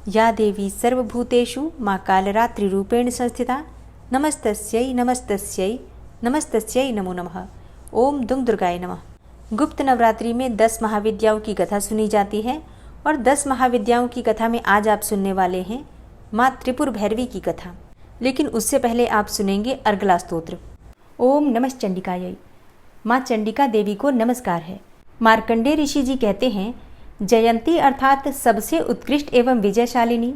या देवी सर्वभूतेषु माँ कालरात्रिरूपेण संस्थिता नमस्तस्यै नमस्तस्यै नमस्तस्यै नमो नमः। ओम दुम दुर्गाय नमः। गुप्त नवरात्रि में 10 महाविद्याओं की कथा सुनी जाती है और 10 महाविद्याओं की कथा में आज आप सुनने वाले हैं माँ त्रिपुर भैरवी की कथा। लेकिन उससे पहले आप सुनेंगे अर्गला स्तोत्र। ओम नमः चंडिकायै। माँ चंडिका देवी को नमस्कार है। मार्कंडेय ऋषि जी कहते हैं, जयंती अर्थात सबसे उत्कृष्ट एवं विजयशालिनी,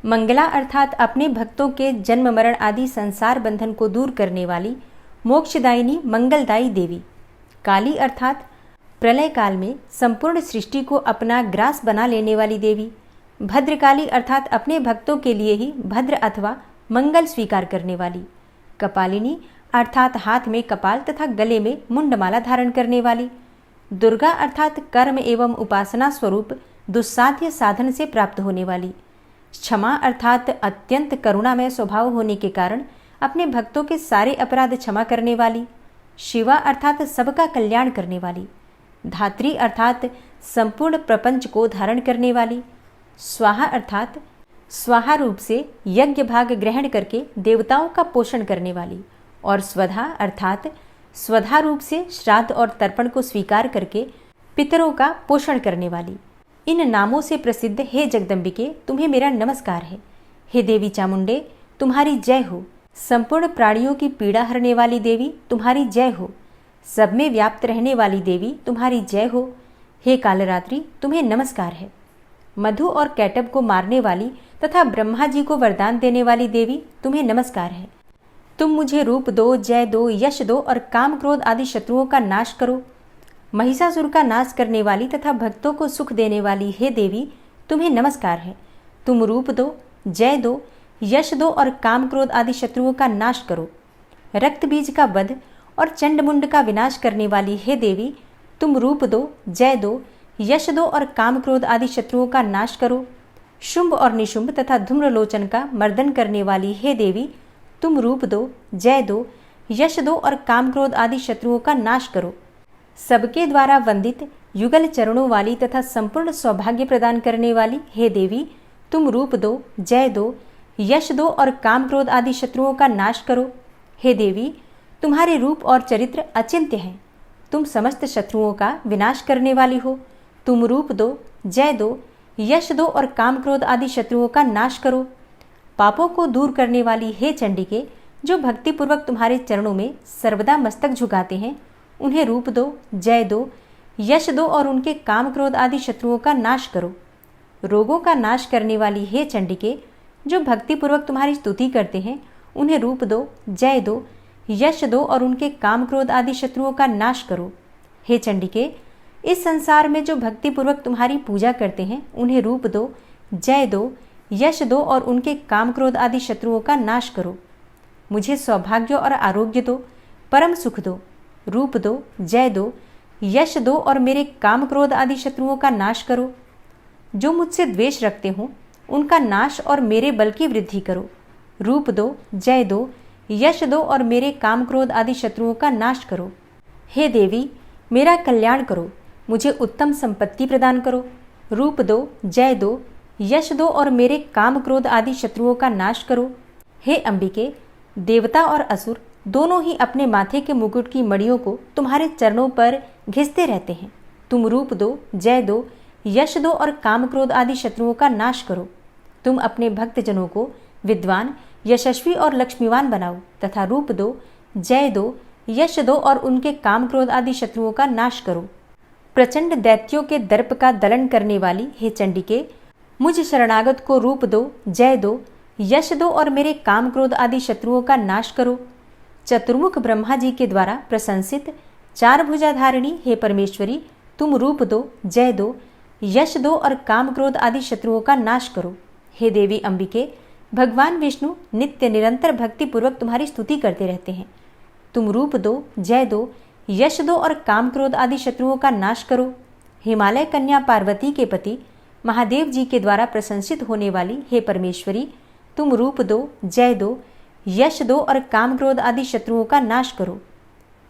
मंगला अर्थात अपने भक्तों के जन्म मरण आदि संसार बंधन को दूर करने वाली, मोक्षदायिनी मंगलदायी देवी, काली अर्थात प्रलय काल में संपूर्ण सृष्टि को अपना ग्रास बना लेने वाली देवी, भद्रकाली अर्थात अपने भक्तों के लिए ही भद्र अथवा मंगल स्वीकार करने वाली, कपालिनी अर्थात हाथ में कपाल तथा गले में मुंडमाला धारण करने वाली, दुर्गा अर्थात कर्म एवं उपासना स्वरूप दुस्साध्य साधन से प्राप्त होने वाली, क्षमा अर्थात अत्यंत करुणामय स्वभाव होने के कारण अपने भक्तों के सारे अपराध क्षमा करने वाली, शिवा अर्थात सबका कल्याण करने वाली, धात्री अर्थात संपूर्ण प्रपंच को धारण करने वाली, स्वाहा अर्थात स्वाहा रूप से यज्ञ भाग ग्रहण करके देवताओं का पोषण करने वाली, और स्वधा अर्थात स्वधा रूप से श्राद्ध और तर्पण को स्वीकार करके पितरों का पोषण करने वाली। इन नामों से प्रसिद्ध हे जगदम्बिके, तुम्हें मेरा नमस्कार है। हे देवी चामुंडे, तुम्हारी जय हो। संपूर्ण प्राणियों की पीड़ा हरने वाली देवी, तुम्हारी जय हो। सब में व्याप्त रहने वाली देवी, तुम्हारी जय हो। हे कालरात्रि, तुम्हें नमस्कार है। मधु और कैटब को मारने वाली तथा ब्रह्मा जी को वरदान देने वाली देवी, तुम्हें नमस्कार है। तुम मुझे रूप दो, जय दो, यश दो और काम क्रोध आदि शत्रुओं का नाश करो। महिषासुर का नाश करने वाली तथा भक्तों को सुख देने वाली हे देवी, तुम्हें नमस्कार है। तुम रूप दो, जय दो, यश दो और काम क्रोध आदि शत्रुओं का नाश करो। रक्त बीज का वध और चंडमुंड का विनाश करने वाली हे देवी, तुम रूप दो, जय दो, यश दो और काम क्रोध आदि शत्रुओं का नाश करो। शुंभ और निशुंभ तथा धूम्रलोचन का मर्दन करने वाली हे देवी, तुम रूप दो, जय दो, यश दो और काम क्रोध आदि शत्रुओं का नाश करो। सबके द्वारा वंदित युगल चरणों वाली तथा संपूर्ण सौभाग्य प्रदान करने वाली हे देवी, तुम रूप दो, जय दो, यश दो और काम क्रोध आदि शत्रुओं का नाश करो। हे देवी, तुम्हारे रूप और चरित्र अचिंत्य हैं। तुम समस्त शत्रुओं का विनाश करने वाली हो। तुम रूप दो, जय दो, यश दो और काम क्रोध आदि शत्रुओं का नाश करो। पापों को दूर करने वाली हे चंडिके, जो भक्तिपूर्वक तुम्हारे चरणों में सर्वदा मस्तक झुकाते हैं, उन्हें रूप दो, जय दो, यश दो और उनके काम क्रोध आदि शत्रुओं का नाश करो। रोगों का नाश करने वाली हे चंडिके, जो भक्तिपूर्वक तुम्हारी स्तुति करते हैं, उन्हें रूप दो, जय दो, यश दो और उनके काम क्रोध आदि शत्रुओं का नाश करो। हे चंडिके, इस संसार में जो भक्तिपूर्वक तुम्हारी पूजा करते हैं, उन्हें रूप दो, जय दो, यश दो और उनके काम क्रोध आदि शत्रुओं का नाश करो। मुझे सौभाग्य और आरोग्य दो, परम सुख दो। रूप दो, जय दो, यश दो और मेरे काम क्रोध आदि शत्रुओं का नाश करो। जो मुझसे द्वेष रखते हों, उनका नाश और मेरे बल की वृद्धि करो। रूप दो, जय दो, यश दो और मेरे काम क्रोध आदि शत्रुओं का नाश करो। हे देवी, मेरा कल्याण करो। मुझे उत्तम संपत्ति प्रदान करो। रूप दो, जय दो, यश दो और मेरे काम क्रोध आदि शत्रुओं का नाश करो। हे अंबिके, देवता और असुर दोनों ही अपने माथे के मुकुट की मणियों को तुम्हारे चरणों पर घिसते रहते हैं। तुम रूप दो, जय दो, यश दो और काम क्रोध आदि शत्रुओं का नाश करो। तुम अपने भक्तजनों को विद्वान, यशस्वी और लक्ष्मीवान बनाओ तथा रूप दो, जय दो, यश दो और उनके काम क्रोध आदि शत्रुओं का नाश करो। प्रचंड दैत्यों के दर्प का दलन करने वाली हे चंडिके, मुझ शरणागत को रूप दो, जय दो, यश दो और मेरे काम क्रोध आदि शत्रुओं का नाश करो। चतुर्मुख ब्रह्मा जी के द्वारा प्रशंसित चार भुजाधारिणी हे परमेश्वरी, तुम रूप दो, जय दो, यश दो और काम क्रोध आदि शत्रुओं का नाश करो। हे देवी अंबिके, भगवान विष्णु नित्य निरंतर भक्तिपूर्वक तुम्हारी स्तुति करते रहते हैं। तुम रूप दो, जय दो, यश दो और काम क्रोध आदि शत्रुओं का नाश करो। हिमालय कन्या पार्वती के पति महादेव जी के द्वारा प्रशंसित होने वाली हे परमेश्वरी, तुम रूप दो, जय दो, यश दो और काम क्रोध आदि शत्रुओं का नाश करो।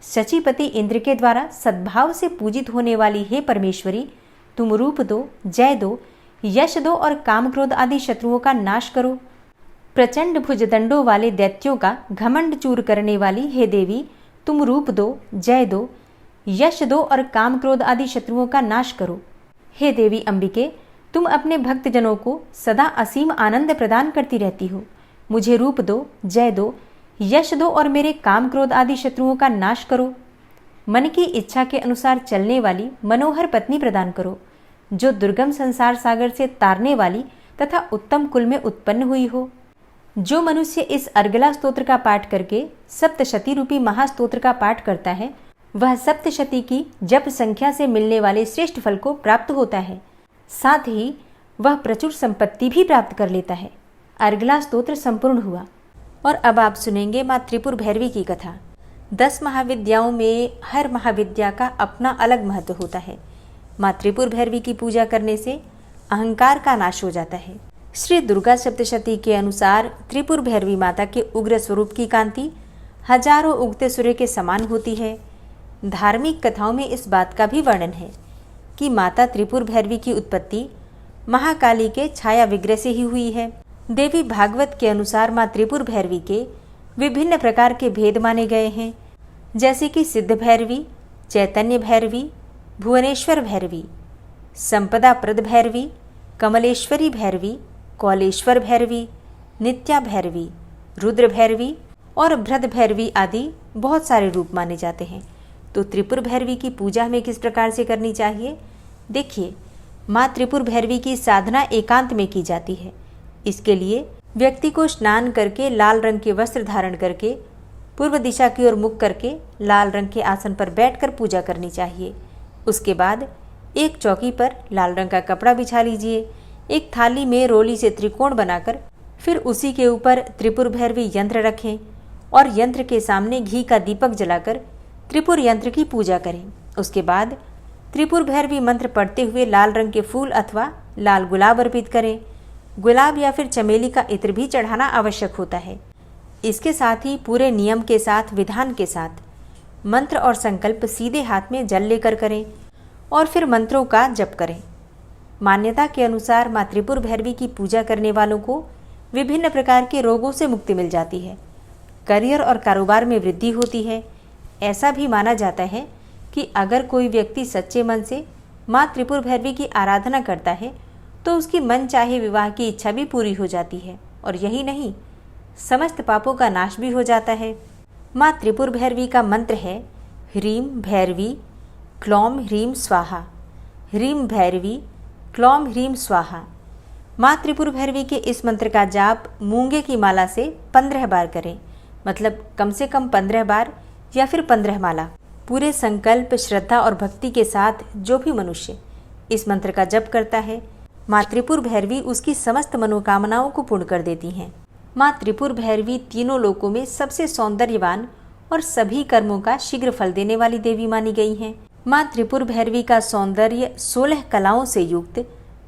शचीपति इंद्र के द्वारा सद्भाव से पूजित होने वाली हे परमेश्वरी, तुम रूप दो, जय दो, यश दो और काम क्रोध आदि शत्रुओं का नाश करो। प्रचंड भुजदंडों वाले दैत्यों का घमंड चूर करने वाली हे देवी, तुम रूप दो, जय दो, यश दो और काम क्रोध आदि शत्रुओं का नाश करो। हे देवी अंबिके, तुम अपने भक्तजनों को सदा असीम आनंद प्रदान करती रहती हो। मुझे रूप दो, जय दो, यश दो और मेरे काम क्रोध आदि शत्रुओं का नाश करो। मन की इच्छा के अनुसार चलने वाली मनोहर पत्नी प्रदान करो, जो दुर्गम संसार सागर से तारने वाली तथा उत्तम कुल में उत्पन्न हुई हो। जो मनुष्य इस अर्गला स्तोत्र का पाठ करके सप्तशती रूपी महास्तोत्र का पाठ करता है, वह सप्तशती की जप संख्या से मिलने वाले श्रेष्ठ फल को प्राप्त होता है। साथ ही वह प्रचुर संपत्ति भी प्राप्त कर लेता है। अर्गला स्तोत्र संपूर्ण हुआ। और अब आप सुनेंगे माँ त्रिपुर भैरवी की कथा। 10 महाविद्याओं में हर महाविद्या का अपना अलग महत्व होता है। माँ त्रिपुर भैरवी की पूजा करने से अहंकार का नाश हो जाता है। श्री दुर्गा सप्तशती के अनुसार त्रिपुर भैरवी माता के उग्र स्वरूप की कांति हजारों उगते सूर्य के समान होती है। धार्मिक कथाओं में इस बात का भी वर्णन है कि माता त्रिपुर भैरवी की उत्पत्ति महाकाली के छाया विग्रह से ही हुई है। देवी भागवत के अनुसार माँ त्रिपुर भैरवी के विभिन्न प्रकार के भेद माने गए हैं, जैसे कि सिद्ध भैरवी, चैतन्य भैरवी, भुवनेश्वर भैरवी, संपदा प्रद भैरवी, कमलेश्वरी भैरवी, कौलेश्वर भैरवी, नित्या भैरवी, रुद्र भैरवी और भृद भैरवी आदि बहुत सारे रूप माने जाते हैं। तो त्रिपुर भैरवी की पूजा हमें किस प्रकार से करनी चाहिए? देखिए, माँ त्रिपुर भैरवी की साधना एकांत में की जाती है। इसके लिए व्यक्ति को स्नान करके लाल रंग के वस्त्र धारण करके पूर्व दिशा की ओर मुख करके लाल रंग के आसन पर बैठकर पूजा करनी चाहिए। उसके बाद एक चौकी पर लाल रंग का कपड़ा बिछा लीजिए। एक थाली में रोली से त्रिकोण बनाकर फिर उसी के ऊपर त्रिपुर भैरवी यंत्र रखें और यंत्र के सामने घी का दीपक जलाकर त्रिपुर यंत्र की पूजा करें। उसके बाद त्रिपुर भैरवी मंत्र पढ़ते हुए लाल रंग के फूल अथवा लाल गुलाब अर्पित करें। गुलाब या फिर चमेली का इत्र भी चढ़ाना आवश्यक होता है। इसके साथ ही पूरे नियम के साथ, विधान के साथ मंत्र और संकल्प सीधे हाथ में जल लेकर करें और फिर मंत्रों का जप करें। मान्यता के अनुसार माँ त्रिपुर भैरवी की पूजा करने वालों को विभिन्न प्रकार के रोगों से मुक्ति मिल जाती है। करियर और कारोबार में वृद्धि होती है। ऐसा भी माना जाता है कि अगर कोई व्यक्ति सच्चे मन से माँ त्रिपुर भैरवी की आराधना करता है तो उसकी मन चाहे विवाह की इच्छा भी पूरी हो जाती है। और यही नहीं, समस्त पापों का नाश भी हो जाता है। माँ त्रिपुर भैरवी का मंत्र है ह्रीम भैरवी क्लौम ह्रीम स्वाहा। ह्रीम भैरवी क्लौम ह्रीम स्वाहा। माँ त्रिपुर भैरवी के इस मंत्र का जाप मूंगे की माला से 15 बार करें, मतलब कम से कम 15 बार या फिर 15 माला। पूरे संकल्प, श्रद्धा और भक्ति के साथ जो भी मनुष्य इस मंत्र का जप करता है, माँ त्रिपुर भैरवी उसकी समस्त मनोकामनाओं को पूर्ण कर देती हैं। माँ त्रिपुर भैरवी तीनों लोकों में सबसे सौंदर्यवान और सभी कर्मों का शीघ्र फल देने वाली देवी मानी गई हैं। माँ त्रिपुर भैरवी का सौंदर्य 16 कलाओं से युक्त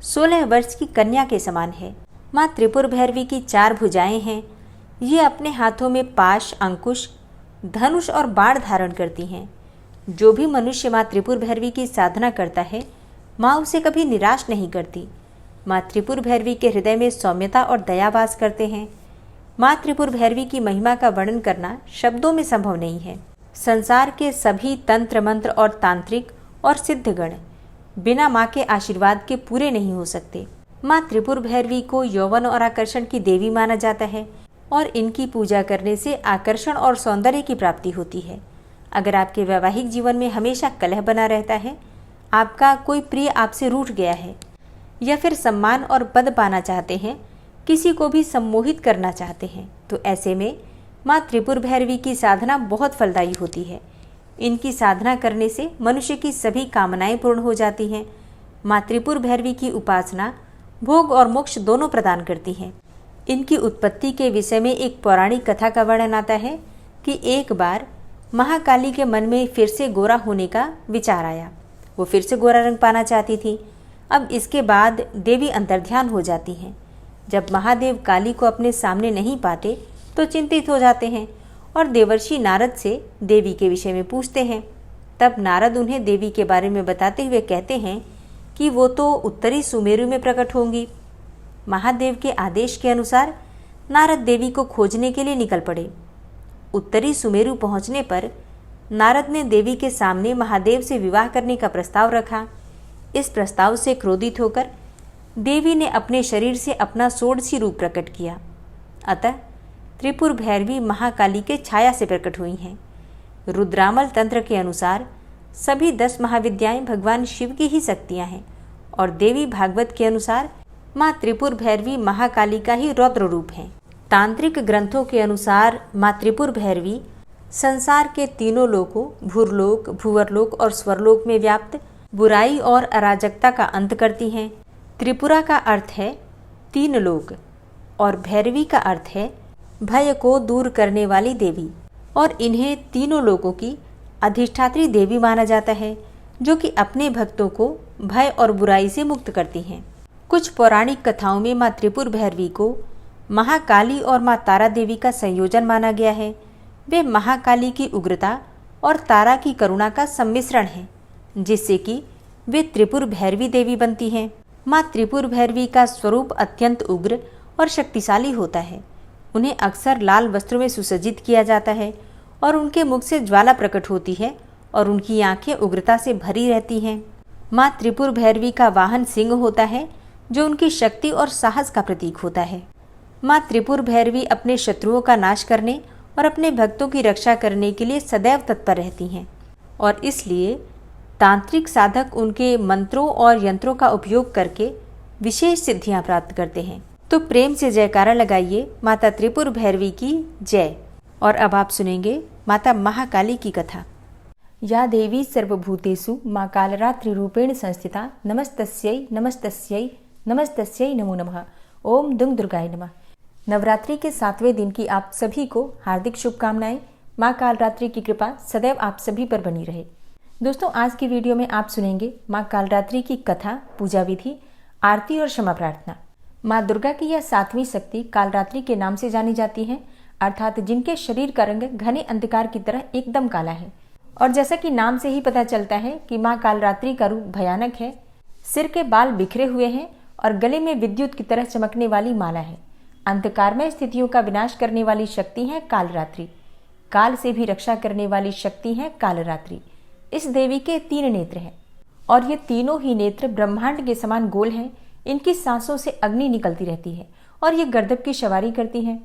16 वर्ष की कन्या के समान है। माँ त्रिपुर भैरवी की 4 भुजाएं हैं। ये अपने हाथों में पाश, अंकुश, धनुष और बाण धारण करती हैं। जो भी मनुष्य माँ त्रिपुर भैरवी की साधना करता है, माँ उसे कभी निराश नहीं करती। माँ त्रिपुर भैरवी के हृदय में सौम्यता और दया वास करते हैं। माँ त्रिपुर भैरवी की महिमा का वर्णन करना शब्दों में संभव नहीं है। संसार के सभी तंत्र मंत्र और तांत्रिक और सिद्धगण बिना माँ के आशीर्वाद के पूरे नहीं हो सकते। माँ त्रिपुर भैरवी को यौवन और आकर्षण की देवी माना जाता है और इनकी पूजा करने से आकर्षण और सौंदर्य की प्राप्ति होती है। अगर आपके वैवाहिक जीवन में हमेशा कलह बना रहता है, आपका कोई प्रिय आपसे रूठ गया है या फिर सम्मान और पद पाना चाहते हैं, किसी को भी सम्मोहित करना चाहते हैं, तो ऐसे में माँ त्रिपुर भैरवी की साधना बहुत फलदायी होती है। इनकी साधना करने से मनुष्य की सभी कामनाएं पूर्ण हो जाती हैं। माँ त्रिपुर भैरवी की उपासना भोग और मोक्ष दोनों प्रदान करती हैं। इनकी उत्पत्ति के विषय में एक पौराणिक कथा का वर्णन आता है कि एक बार महाकाली के मन में फिर से गोरा होने का विचार आया। वो फिर से गोरा रंग पाना चाहती थी। अब इसके बाद देवी अंतर्ध्यान हो जाती हैं। जब महादेव काली को अपने सामने नहीं पाते तो चिंतित हो जाते हैं और देवर्षि नारद से देवी के विषय में पूछते हैं। तब नारद उन्हें देवी के बारे में बताते हुए कहते हैं कि वो तो उत्तरी सुमेरु में प्रकट होंगी। महादेव के आदेश के अनुसार नारद देवी को खोजने के लिए निकल पड़े। उत्तरी सुमेरु पहुंचने पर नारद ने देवी के सामने महादेव से विवाह करने का प्रस्ताव रखा। इस प्रस्ताव से क्रोधित होकर देवी ने अपने शरीर से अपना षोडशी रूप प्रकट किया। अतः त्रिपुर भैरवी महाकाली के छाया से प्रकट हुई हैं। रुद्रामल तंत्र के अनुसार सभी 10 महाविद्याएं भगवान शिव की ही शक्तियां हैं और देवी भागवत के अनुसार माँ त्रिपुर भैरवी महाकाली का ही रौद्र रूप है। तांत्रिक ग्रंथों के अनुसार माँ त्रिपुर भैरवी संसार के तीनों लोकों भूरलोक, भूवरलोक और स्वरलोक में व्याप्त बुराई और अराजकता का अंत करती हैं। त्रिपुरा का अर्थ है 3 लोक और भैरवी का अर्थ है भय को दूर करने वाली देवी, और इन्हें तीनों लोकों की अधिष्ठात्री देवी माना जाता है, जो कि अपने भक्तों को भय और बुराई से मुक्त करती हैं। कुछ पौराणिक कथाओं में माँ त्रिपुर भैरवी को महाकाली और माँ तारा देवी का संयोजन माना गया है। वे महाकाली की उग्रता और तारा की करुणा का सम्मिश्रण है, जिससे कि वे त्रिपुर भैरवी देवी बनती हैं। माँ त्रिपुर भैरवी का स्वरूप अत्यंत उग्र और शक्तिशाली होता है। उन्हें अक्सर लाल वस्त्रों में सुसज्जित किया जाता है और उनके मुख से ज्वाला प्रकट होती है और उनकी आंखें उग्रता से भरी रहती हैं। माँ त्रिपुर भैरवी का वाहन सिंह होता है, जो उनकी शक्ति और साहस का प्रतीक होता है। माँ त्रिपुर भैरवी अपने शत्रुओं का नाश करने और अपने भक्तों की रक्षा करने के लिए सदैव तत्पर रहती हैं और इसलिए तांत्रिक साधक उनके मंत्रों और यंत्रों का उपयोग करके विशेष सिद्धियां प्राप्त करते हैं। तो प्रेम से जयकारा लगाइए माता त्रिपुर भैरवी की जय। और अब आप सुनेंगे माता महाकाली की कथा। या देवी सर्वभूतेषु माँ कालरात्रि रूपेण संस्थिता नमस्तस्यै नमस्तस्यै नमस्तस्यै नमो नमः। ओम दुंग दुर्गाय नमः। नवरात्रि के 7वें दिन की आप सभी को हार्दिक शुभकामनाएं। माँ कालरात्रि की कृपा सदैव आप सभी पर बनी रहे। दोस्तों, आज की वीडियो में आप सुनेंगे माँ कालरात्रि की कथा, पूजा विधि, आरती और क्षमा प्रार्थना। माँ दुर्गा की यह 7वीं शक्ति कालरात्रि के नाम से जानी जाती है, अर्थात जिनके शरीर का रंग घने अंधकार की तरह एकदम काला है। और जैसा कि नाम से ही पता चलता है कि माँ कालरात्रि का रूप भयानक है। सिर के बाल बिखरे हुए हैं और गले में विद्युत की तरह चमकने वाली माला है। अंधकारमय स्थितियों का विनाश करने वाली शक्ति है कालरात्रि। काल से भी रक्षा करने वाली शक्ति है कालरात्रि। इस देवी के 3 नेत्र हैं और ये तीनों ही नेत्र ब्रह्मांड के समान गोल हैं। इनकी सांसों से अग्नि निकलती रहती है और ये गर्दभ की सवारी करती हैं।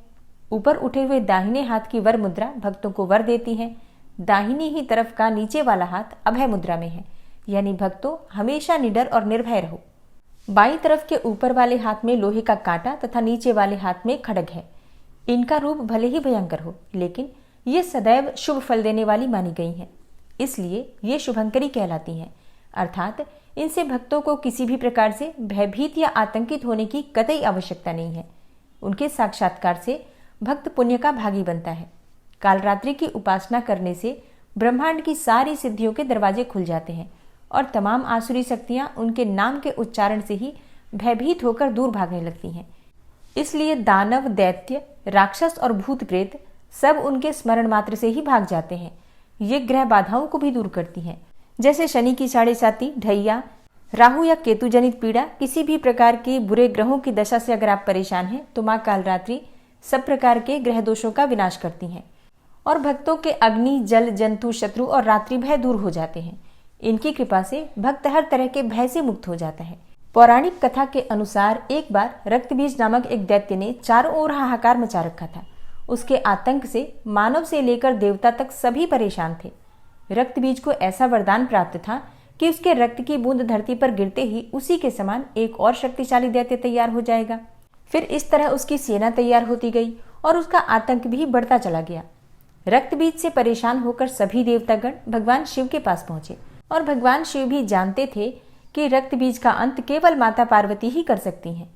ऊपर उठे हुए दाहिने हाथ की वर मुद्रा भक्तों को वर देती है। दाहिनी ही तरफ का नीचे वाला हाथ अभय मुद्रा में है, यानी भक्तों हमेशा निडर और निर्भय रहो। बाईं तरफ के ऊपर वाले हाथ में लोहे का कांटा तथा नीचे वाले हाथ में खड्ग है। इनका रूप भले ही भयंकर हो, लेकिन ये सदैव शुभ फल देने वाली मानी गई हैं, इसलिए ये शुभंकरी कहलाती हैं। अर्थात इनसे भक्तों को किसी भी प्रकार से भयभीत या आतंकित होने की कतई आवश्यकता नहीं है। उनके साक्षात्कार से भक्त पुण्य का भागी बनता है। कालरात्रि की उपासना करने से ब्रह्मांड की सारी सिद्धियों के दरवाजे खुल जाते हैं और तमाम आसुरी शक्तियां उनके नाम के उच्चारण से ही भयभीत होकर दूर भागने लगती हैं। इसलिए दानव, दैत्य, राक्षस और भूत प्रेत सब उनके स्मरण मात्र से ही भाग जाते हैं। ये ग्रह बाधाओं को भी दूर करती हैं, जैसे शनि की 7.5 ढैया, राहु या केतु जनित पीड़ा, किसी भी प्रकार के बुरे ग्रहों की दशा से अगर आप परेशान हैं तो माँ कालरात्रि सब प्रकार के ग्रह दोषों का विनाश करती हैं और भक्तों के अग्नि, जल, जंतु, शत्रु और रात्रि भय दूर हो जाते हैं। इनकी कृपा से भक्त हर तरह के भय से मुक्त हो जाता है। पौराणिक कथा के अनुसार एक बार रक्तबीज नामक एक दैत्य ने चारों ओर हाहाकार मचा रखा था। उसके आतंक से मानव से लेकर देवता तक सभी परेशान थे। रक्तबीज को ऐसा वरदान प्राप्त था कि उसके रक्त की बूंद धरती पर गिरते ही उसी के समान एक और शक्तिशाली दैत्य तैयार हो जाएगा। फिर इस तरह उसकी सेना तैयार होती गई और उसका आतंक भी बढ़ता चला गया। रक्तबीज से परेशान होकर सभी देवतागण भगवान शिव के पास पहुंचे और भगवान शिव भी जानते थे कि रक्तबीज का अंत केवल माता पार्वती ही कर सकती हैं।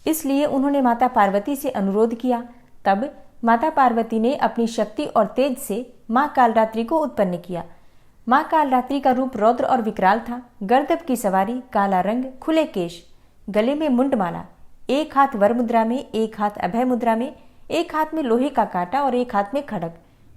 इसलिए उन्होंने माता पार्वती से अनुरोध किया। तब माता पार्वती ने अपनी शक्ति और तेज से माँ कालरात्रि को उत्पन्न किया। माँ कालरात्रि का रूप रौद्र और विकराल था। गर्दभ की सवारी, काला रंग, खुले केश, गले में मुंडमाला, एक हाथ वर मुद्रा में, एक हाथ अभय मुद्रा में, एक हाथ में लोहे का कांटा और एक हाथ में खड्ग।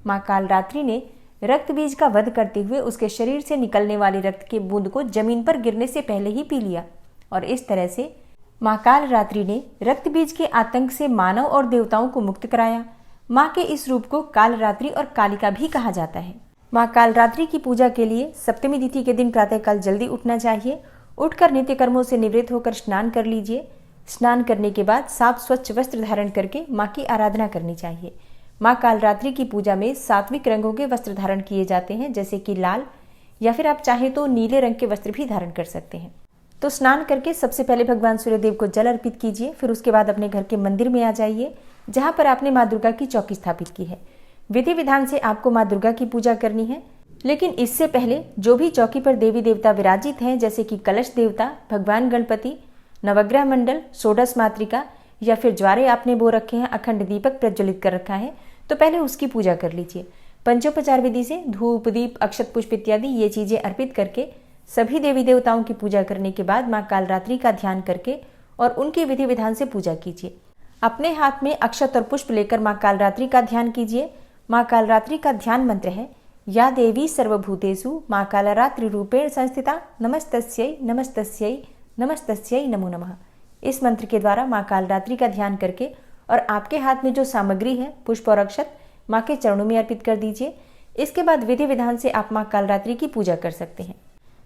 माँ कालरात्रि ने रक्त बीज का वध करते हुए उसके शरीर से निकलने वाली रक्त के बूंद को जमीन पर गिरने से पहले ही पी लिया। और इस तरह से माँ कालरात्रि ने रक्त बीज के आतंक से मानव और देवताओं को मुक्त कराया। माँ के इस रूप को कालरात्रि और कालिका भी कहा जाता है। माँ कालरात्रि की पूजा के लिए सप्तमी तिथि के दिन प्रातःकाल जल्दी उठना चाहिए। उठकर नित्य कर्मों से निवृत्त होकर स्नान कर लीजिए। स्नान करने के बाद साफ स्वच्छ वस्त्र धारण करके माँ की आराधना करनी चाहिए। माँ कालरात्रि की पूजा में सात्विक रंगों के वस्त्र धारण किए जाते हैं, जैसे कि लाल, या फिर आप चाहे तो नीले रंग के वस्त्र भी धारण कर सकते हैं। तो स्नान करके सबसे पहले भगवान सूर्यदेव को जल अर्पित कीजिए। फिर उसके बाद अपने घर के मंदिर में आ जाइए जहाँ पर आपने माँ दुर्गा की चौकी स्थापित की है। विधि विधान से आपको माँ दुर्गा की पूजा करनी है, लेकिन इससे पहले जो भी चौकी पर देवी देवता विराजित हैं, जैसे कि कलश देवता, भगवान गणपति, नवग्रह मंडल, षोडश मातृका या फिर ज्वारे आपने बो रखे हैं, अखंड दीपक प्रज्वलित कर रखा है, तो पहले उसकी पूजा कर लीजिए। पंचोपचार विधि से धूप, दीप, अक्षत पुष्प इत्यादि ये चीजें अर्पित करके सभी देवी देवताओं की पूजा करने के बाद माँ कालरात्रि का ध्यान करके और उनके विधि विधान से पूजा कीजिए। अपने हाथ में अक्षत और पुष्प लेकर माँ कालरात्रि का ध्यान कीजिए। माँ कालरात्रि का ध्यान मंत्र है या देवी सर्वभूतेषु माँ कालरात्रि रूपेण संस्थिता नमस्तस्यै नमस्तस्यै नमस्तस्यै नमो नमः। इस मंत्र के द्वारा माँ कालरात्रि का ध्यान करके और आपके हाथ में जो सामग्री है पुष्प और अक्षत माँ के चरणों में अर्पित कर दीजिए। इसके बाद विधि विधान से आप माँ कालरात्रि की पूजा कर सकते हैं,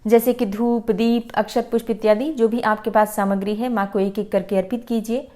जैसे कि धूप, दीप, अक्षत पुष्प इत्यादि जो भी आपके पास सामग्री है माँ को एक एक करके अर्पित कीजिए।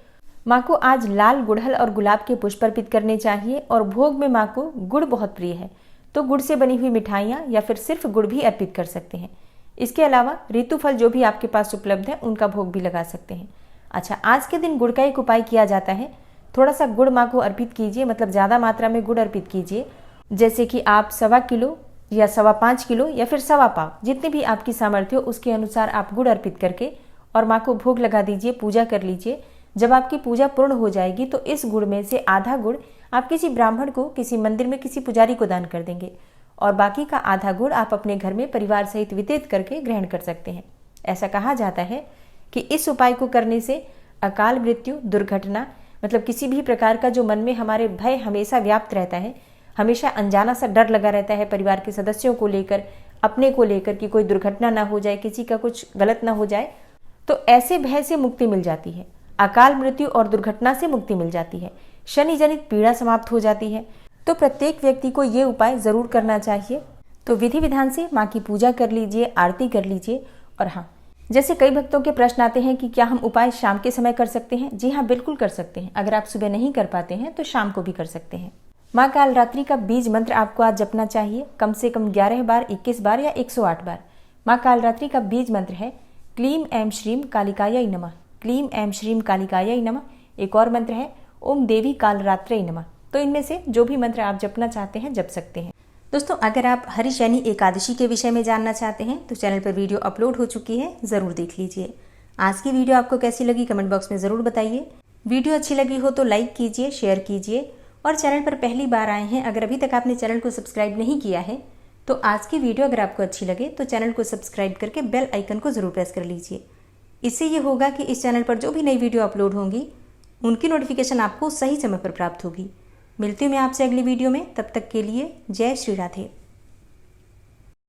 माँ को आज लाल, गुड़हल और गुलाब के पुष्प अर्पित करने चाहिए। और भोग में माँ को गुड़ बहुत प्रिय है, तो गुड़ से बनी हुई मिठाइयाँ या फिर सिर्फ गुड़ भी अर्पित कर सकते हैं। इसके अलावा ऋतुफल जो भी आपके पास उपलब्ध है उनका भोग भी लगा सकते हैं। अच्छा, आज के दिन गुड़ का एक उपाय किया जाता है। थोड़ा सा गुड़ माँ को अर्पित कीजिए, मतलब ज़्यादा मात्रा में गुड़ अर्पित कीजिए, जैसे कि आप 1.25 किलो या 5.25 किलो या फिर 1.25 पाव, जितनी भी आपकी सामर्थ्य हो उसके अनुसार आप गुड़ अर्पित करके और माँ को भोग लगा दीजिए, पूजा कर लीजिए। जब आपकी पूजा पूर्ण हो जाएगी तो इस गुड़ में से आधा गुड़ आप किसी ब्राह्मण को, किसी मंदिर में किसी पुजारी को दान कर देंगे और बाकी का आधा गुड़ आप अपने घर में परिवार सहित वितरित करके ग्रहण कर सकते हैं। ऐसा कहा जाता है कि इस उपाय को करने से अकाल मृत्यु, दुर्घटना, मतलब किसी भी प्रकार का जो मन में हमारे भय हमेशा व्याप्त रहता है, हमेशा अनजाना सा डर लगा रहता है परिवार के सदस्यों को लेकर, अपने को लेकर कि कोई दुर्घटना ना हो जाए, किसी का कुछ गलत ना हो जाए, तो ऐसे भय से मुक्ति मिल जाती है। अकाल मृत्यु और दुर्घटना से मुक्ति मिल जाती है। शनि जनित पीड़ा समाप्त हो जाती है। तो प्रत्येक व्यक्ति को ये उपाय जरूर करना चाहिए। तो विधि विधान से माँ की पूजा कर लीजिए, आरती कर लीजिए। और हाँ, जैसे कई भक्तों के प्रश्न आते हैं कि क्या हम उपाय शाम के समय कर सकते हैं? जी हाँ, बिल्कुल कर सकते हैं। अगर आप सुबह नहीं कर पाते हैं तो शाम को भी कर सकते हैं। माँ कालरात्रि का बीज मंत्र आपको आज जपना चाहिए, कम से कम 11 बार, 21 बार या 108 बार। माँ कालरात्रि का बीज मंत्र है क्लीम ऐं श्रीम कालिकायै नमः। क्लीम ऐं श्रीम कालिकायै नमः। एक और मंत्र है ओम देवी कालरात्रै नमः। तो इनमें से जो भी मंत्र आप जपना चाहते हैं जप सकते हैं। दोस्तों, अगर आप हरि शनि एकादशी के विषय में जानना चाहते हैं तो चैनल पर वीडियो अपलोड हो चुकी है, ज़रूर देख लीजिए। आज की वीडियो आपको कैसी लगी कमेंट बॉक्स में ज़रूर बताइए। वीडियो अच्छी लगी हो तो लाइक कीजिए, शेयर कीजिए और चैनल पर पहली बार आए हैं, अगर अभी तक आपने चैनल को सब्सक्राइब नहीं किया है तो आज की वीडियो अगर आपको अच्छी लगे तो चैनल को सब्सक्राइब करके बेल आइकन को ज़रूर प्रेस कर लीजिए। इससे ये होगा कि इस चैनल पर जो भी नई वीडियो अपलोड होंगी उनकी नोटिफिकेशन आपको सही समय पर प्राप्त होगी। मिलती हूँ मैं आपसे अगली वीडियो में, तब तक के लिए जय श्री राधे।